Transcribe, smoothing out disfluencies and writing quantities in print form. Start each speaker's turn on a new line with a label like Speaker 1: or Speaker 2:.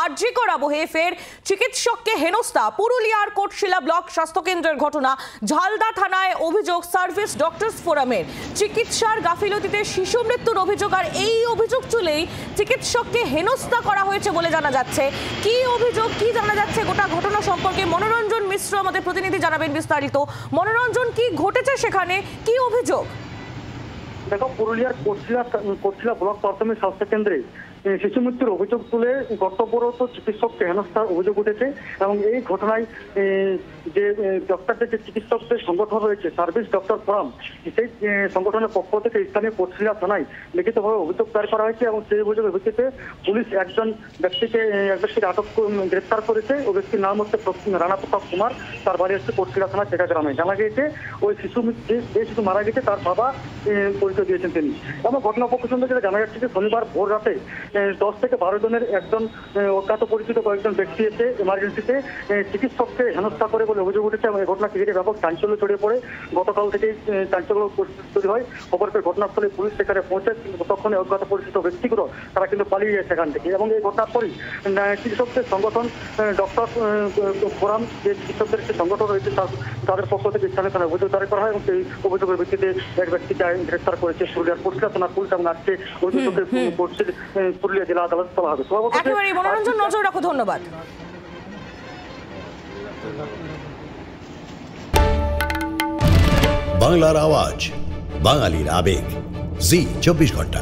Speaker 1: আরজি কর আবহে ফের চিকিৎসককে হেনস্থা। পুরুলিয়ার কোটশিলা ব্লক স্বাস্থ্যকেন্দ্রের ঘটনা। ঝালদা থানায় অভিযোগ সার্ভিস ডক্টরস ফোরামের। চিকিৎসার গাফিলতিতে শিশু মৃত্যুর অভিযোগ, আর এই অভিযোগ তুলেই চিকিৎসককে হেনস্থা করা হয়েছে বলে জানা যাচ্ছে। কি অভিযোগ, কি জানা যাচ্ছে গোটা ঘটনা সম্পর্কে মনোরঞ্জন মিশ্র আমাদের প্রতিনিধি জানাবেন বিস্তারিত। মনোরঞ্জন, কি ঘটেছে সেখানে, কি অভিযোগ?
Speaker 2: দেখো, পুরুলিয়ার কোটশিলা ব্লক প্রাথমিক স্বাস্থ্য কেন্দ্রে শিশু মৃত্যুর অভিযোগ তুলে কর্তব্যরত চিকিৎসককে হেনস্থার অভিযোগ উঠেছে। এবং এই ঘটনায় যে ডক্টরদের যে চিকিৎসকদের সংগঠন রয়েছে সার্ভিস ডক্টর ফোরাম, সেই সংগঠনের পক্ষ থেকে স্থানীয় কোটশিলা থানায় লিখিতভাবে অভিযোগ দায়ের করা হয়েছে। এবং সেই অভিযোগের ভিত্তিতে পুলিশ এক ব্যক্তিকে আটক গ্রেপ্তার করেছে। ওই ব্যক্তির নাম হচ্ছে রানা প্রতাপ কুমার। তার বাড়ি হচ্ছে কোটশিলা থানা টেকা গ্রামে। জানা গিয়েছে ওই যে শিশু মারা গেছে তার বাবা পরিচয় দিয়েছেন তিনি। এবং ঘটনা প্রসঙ্গে যেটা জানা যাচ্ছে যে শনিবার ভোর রাতে 10 থেকে 12 জনের একজন অজ্ঞাত পরিচিত কয়েকজন ব্যক্তি এসে এমার্জেন্সিতে চিকিৎসককে হেনস্থা করে বলে অভিযোগ উঠেছে। এবং এই ঘটনাকে ঘিরে ব্যাপক চাঞ্চল্য ছড়িয়ে পড়ে। গতকাল থেকেই চাঞ্চল্য তৈরি হয়। খবর পেয়ে ঘটনাস্থলে পুলিশ সেখানে পৌঁছে ততক্ষণে অজ্ঞাত পরিচিত ব্যক্তিগুলো তারা কিন্তু পালিয়ে যায় সেখান থেকে। এবং এই ঘটনার পরই চিকিৎসকদের সংগঠন ডক্টর ফোরাম, যে চিকিৎসকদের একটি সংগঠন রয়েছে তাদের পক্ষ থেকে স্থানীয় থানায় অভিযোগ দায়ের করা হয়। এবং সেই অভিযোগের ভিত্তিতে এক ব্যক্তিকে গ্রেপ্তার করেছে পুরুলিয়ার কোটশিলা থানার পুলিশ। এবং আজকে অভিযোগকে পুরুলিয়া জেলা আদালতে তোলা হবে।
Speaker 1: একেবারে মনোরঞ্জন, নজর রাখো। ধন্যবাদ।
Speaker 3: বাংলার আওয়াজ, বাঙালির আবেগ, জি 24 ঘন্টা।